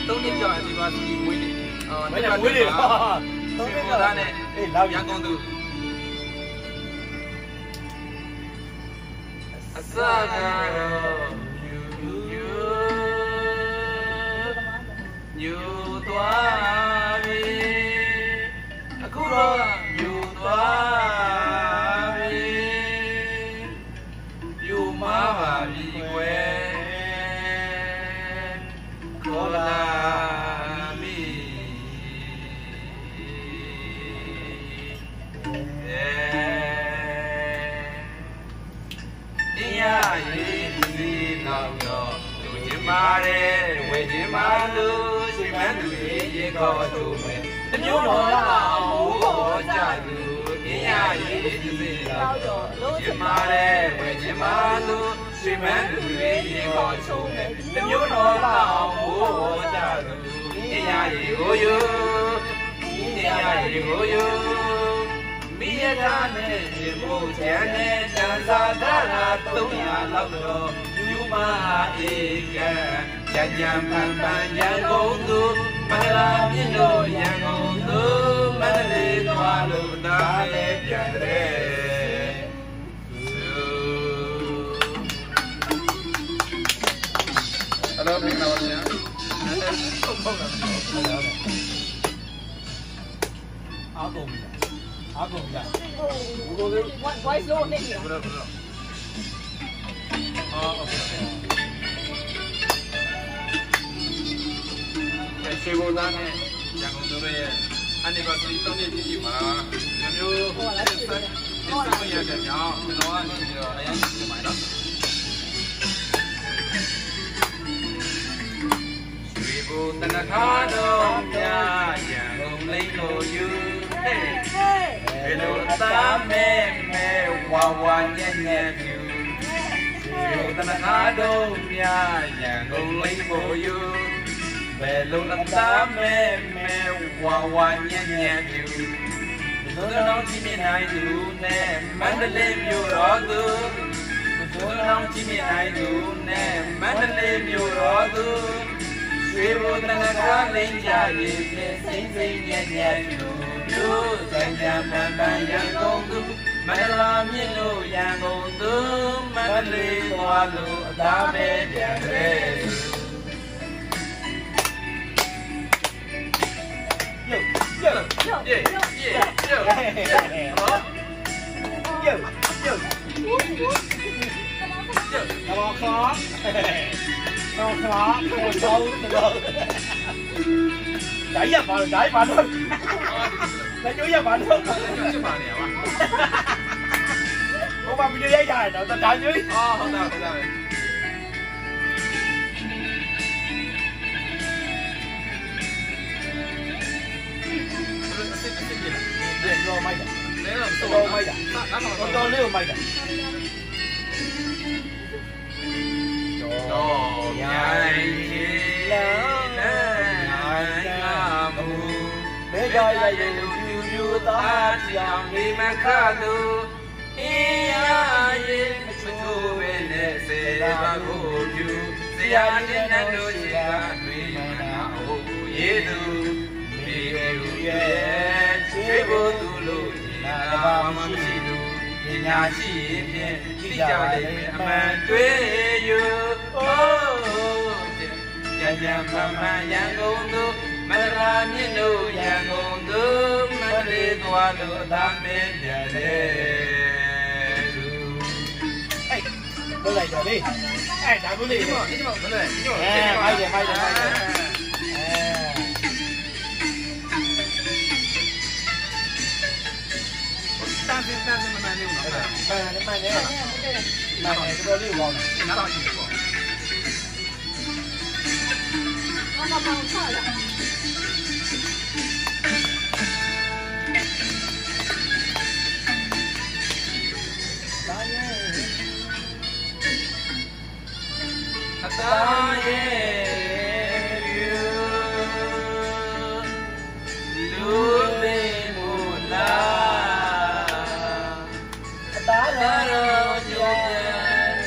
3နှစ်ကျော် anniversary မွေးနေ့မွေးနေ့3နှစ်ကျော်သားနဲ့ရန်ကုန်သူအစကတော့ညူသွားပြီအခုတော့ညူသွားပြီညူမပါပြီကွယ်ခေါ်လာပြီတရားရေးဒီနောက်တော့လူချင်းပါတယ်ဝေချင်းပါလို့ရွှေမန်းသူရေခေါ်သူမယ်တမျိုးတော်လာဘူးပေါ်ကြသူတရားရေးဒီနောက်တော့လူချင်းပါတယ်ဝေချင်းပါလို့ရွှေမန်းသူရေခေါ်သူမယ်တမျိုးတော်လာဘူးပေါ်ကြသူတရားရေးကိုယူတရားရေးကိုယူမိရတာနဲ့ဒီမို့ကျန်တဲ့စံစာသာ300လောက်တော့ယူမအေကံကြကြမှန်မှန်ရန်ကုန်သူမန္တလာမြင့်တို့ရန်ကုန်သူမန္တလေးသွားလို့တားလေးပြန်တဲ့အဲ့တော့ပြန်လာပါဗျာအားကုန်ပြီအားကုန်ပြီလားဘယ်လိုလဲ voice low နေပြီဘယ်လိုโอเคကျေဘုံသားနဲ့ရန်ကုန်တို့ရဲ့ anniversary 3နှစ်ပြည့်မှာဒီမျိုးဟိုလာတယ်ဟိုလာတယ်တဲ့ကြောင့်ကျွန်တော်ကနေပြီးတော့အရင်ပြင်ပါနော်ရွှေဘုံတနခါတော်မြရန်ကုန်လိမ့်လို့ယူဘယ်လိုသားမဲမဲဝါဝါညံ့ညံ့ပြူရွှေဘုံတနခါတော်မြရန်ကုန်လိမ့်ဖို့ယူဘယ်လိုသားမဲမဲဝါဝါညံ့ညံ့ပြူဒီလိုတော့ကြည့်မြင်နိုင်သူနဲ့မန္တလေးမြို့တော်သူဒီလိုတော့ကြည့်မြင်နိုင်သူနဲ့မန္တလေးမြို့တော်သူရွှေဘုံတနခါလိမ့်ကြရေးဖြင့်စိမ့်စိမ့်ညံ့ညံ့ပြူတို့ကြံကြံပန်းပန်းရန်ကုန်သူမန္တလာမြင့်လို့ရန်ကုန်သူမန္တလေးသွားလို့အသားပဲပြန်တယ်ဒါရပါတော့လက်ကျိုးရပါတော့ဖြစ်ပါနေရပါဟိုမှာဗီဒီယိုရိုက်ရတယ်တော့ဒါကျိုးဟုတ်တာတော်မိုက်တာလဲတော့မိုက်တာတော်လေးကိုမိုက်တာတော်မြိုင်ကြီးလာမူဘေးကရရလူပြူသားကြောင်ဒီမခလူအေးရရင်မချိုးပဲနဲ့စေပါကိုပြူဆရာတင်တဲ့တို့ကြီးကတွေ့နာဟုတ်ရေးသူဒီလူရဲ့ချေဖို့သူလို့နာဘာမှမရှိသူပညာရှိရင်ဖြင့်ကြည့်ကြလိမ့်မယ်အမှန်တွေ့ယူကြံကြံမှန်မှန်ရန်ကုန်သူမန္တလာမြင့်တို့ရန်ကုန်သူမန္တလေးသွားလို့အသားမင်းပြန်တယ်သူဘယ်လိုက်တော့လေဒါဘူးလေဒီမှာဘယ်လဲမိုက်တယ်တန်းမမှန်နေဘူးနော်မှန်တယ်တော်လေးကောင်းတယ်နားတော့ရှိတယ်ပေါ့ဘာမှမဆောက်ရအသားရဲ့လူလေးမူလာအသားတော်ကြောင့်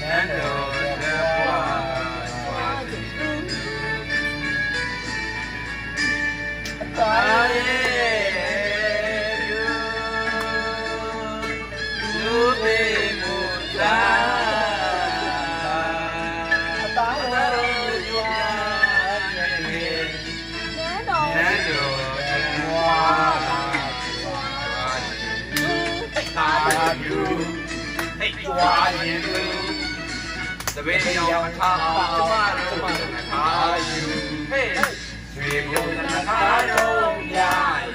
နန်းတော် ရင်သူတပည့်ရောက်မထားအောင်ကျမတို့ထားယူဟေးရွှေဘုံတနခါတော့မြ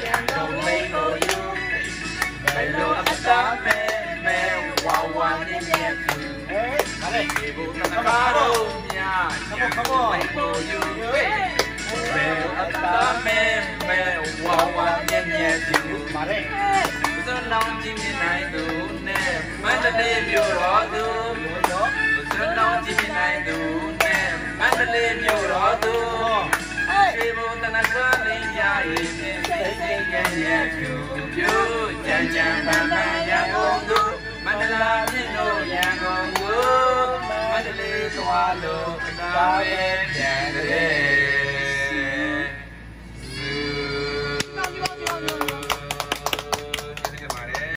ရန်ကုန်လိမ့်လို့ယူဘယ်လိုအပ်တာမဲဝါဝါနေမြတ်သူရွှေဘုံတနခါတော့မြရန်ကုန်လိမ့်လို့ယူဟေးဘယ်လိုအပ်တာမဲဝါဝါနေမြတ်သူစွမ်းလောင်းခြင်းနိုင်သူနဲ့မန္တလေးမြို့တော်သူစွမ်းလောင်းခြင်းနိုင်သူနဲ့မန္တလေးမြို့တော်သူရွှေဘုံတနခါလေးရရင်စိတ်စိတ်ရဲ့ရဲ့သူပြိုးကြံကြံပန်းပန်းရန်ကုန်သူမန္တလာမြင့်တို့ရန်ကုန်သူမန္တလေးသွားလို့အသာပဲ